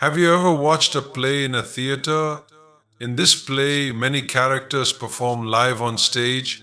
Have you ever watched a play in a theater? In this play, many characters perform live on stage.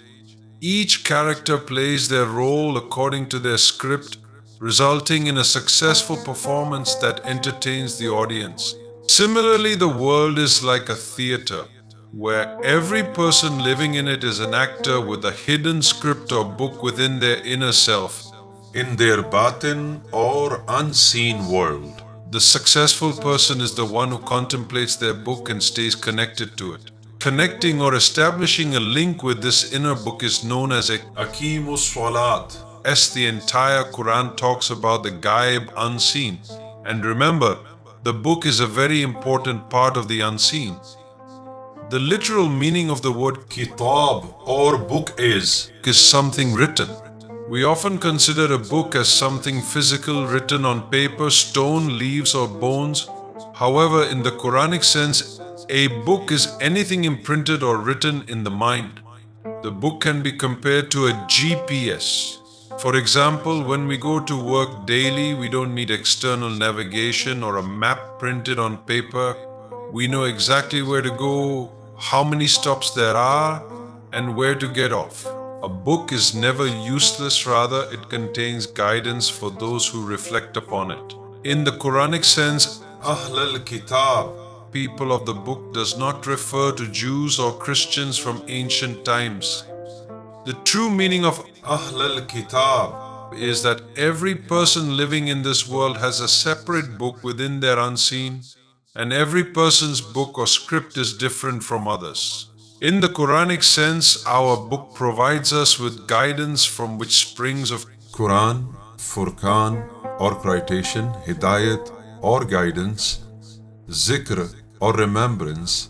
Each character plays their role according to their script, resulting in a successful performance that entertains the audience. Similarly, the world is like a theater, where every person living in it is an actor with a hidden script or book within their inner self, in their batin or unseen world. The successful person is the one who contemplates their book and stays connected to it. Connecting or establishing a link with this inner book is known as a Aqimus Salat, as the entire Quran talks about the Ghaib unseen. And remember, the book is a very important part of the unseen. The literal meaning of the word kitab or book is something written. We often consider a book as something physical written on paper, stone, leaves, or bones. However, in the Quranic sense, a book is anything imprinted or written in the mind. The book can be compared to a GPS. For example, when we go to work daily, we don't need external navigation or a map printed on paper. We know exactly where to go, how many stops there are, and where to get off. A book is never useless, rather, it contains guidance for those who reflect upon it. In the Quranic sense, Ahl al-Kitab, people of the book, does not refer to Jews or Christians from ancient times. The true meaning of Ahl al-Kitab is that every person living in this world has a separate book within their unseen, and every person's book or script is different from others. In the Quranic sense, our book provides us with guidance from which springs of Quran, Furqan or citation, Hidayat or guidance, Zikr or remembrance,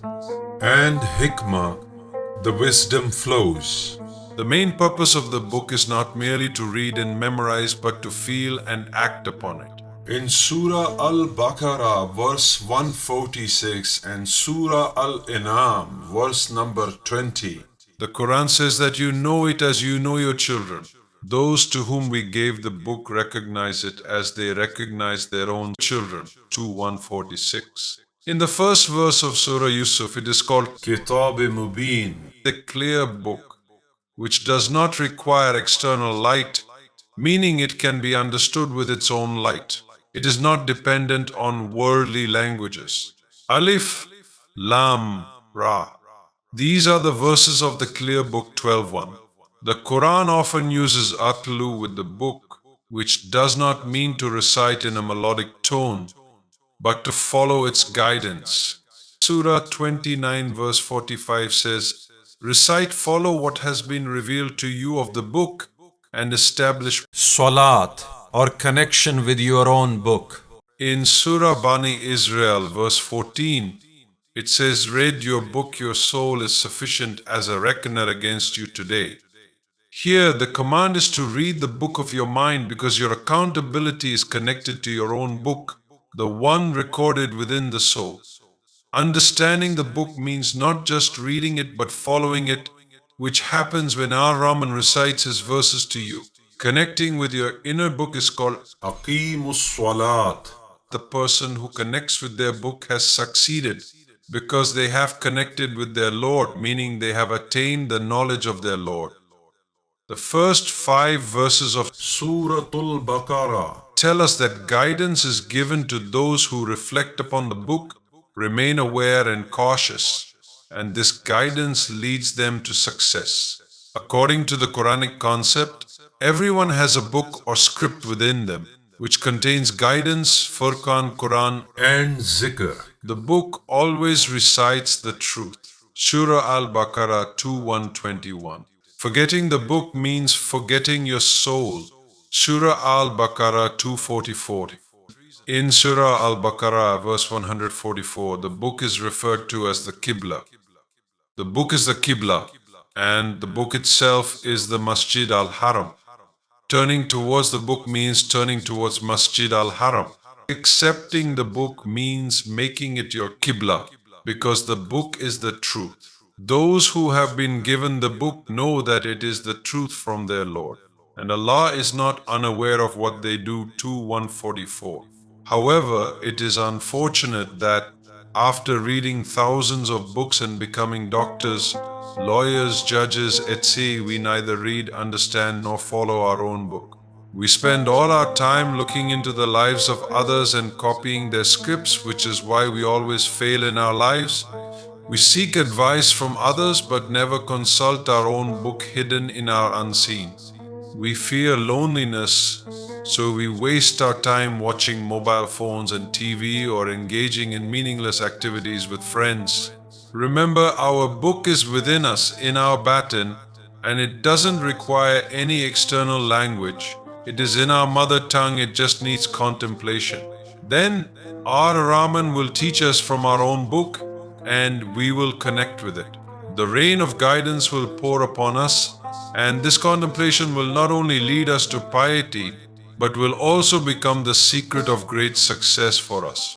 and Hikmah, the wisdom flows. The main purpose of the book is not merely to read and memorize, but to feel and act upon it. In Surah Al-Baqarah, verse 146, and Surah Al-In'am, verse number 20, the Quran says that you know it as you know your children. Those to whom we gave the book recognize it as they recognize their own children. 2:146. In the first verse of Surah Yusuf, it is called Kitab Mubin, the clear book, which does not require external light, meaning it can be understood with its own light. It is not dependent on worldly languages. Alif, Lam, Ra. These are the verses of the clear book 12:1. The Quran often uses atlu with the book, which does not mean to recite in a melodic tone, but to follow its guidance. Surah 29 verse 45 says, recite, follow what has been revealed to you of the book, and establish salat or connection with your own book. In Surah Bani Israel verse 14, it says, read your book, your soul is sufficient as a reckoner against you today. Here, the command is to read the book of your mind because your accountability is connected to your own book, the one recorded within the soul. Understanding the book means not just reading it but following it, which happens when our Rahman recites his verses to you. Connecting with your inner book is called Aqimus Salat. The person who connects with their book has succeeded because they have connected with their Lord, meaning they have attained the knowledge of their Lord. The first 5 verses of Surah Al-Baqarah tell us that guidance is given to those who reflect upon the book, remain aware and cautious, and this guidance leads them to success. According to the Quranic concept, everyone has a book or script within them, which contains guidance, Furqan, Quran, and Zikr. The book always recites the truth. Surah Al-Baqarah 2:121. Forgetting the book means forgetting your soul. Surah Al-Baqarah 2:44. In Surah Al-Baqarah verse 144, the book is referred to as the Qibla. The book is the Qibla, and the book itself is the Masjid al-Haram. Turning towards the book means turning towards Masjid al-Haram. Accepting the book means making it your Qibla, because the book is the truth. Those who have been given the book know that it is the truth from their Lord, and Allah is not unaware of what they do. 2:144. However, it is unfortunate that after reading thousands of books and becoming doctors, lawyers, judges, etc., we neither read, understand, nor follow our own book. We spend all our time looking into the lives of others and copying their scripts, which is why we always fail in our lives. We seek advice from others but never consult our own book hidden in our unseen. We fear loneliness, so we waste our time watching mobile phones and TV or engaging in meaningless activities with friends. Remember, our book is within us, in our batin, and it doesn't require any external language. It is in our mother tongue, it just needs contemplation. Then our Raman will teach us from our own book, and we will connect with it. The rain of guidance will pour upon us, and this contemplation will not only lead us to piety, but will also become the secret of great success for us.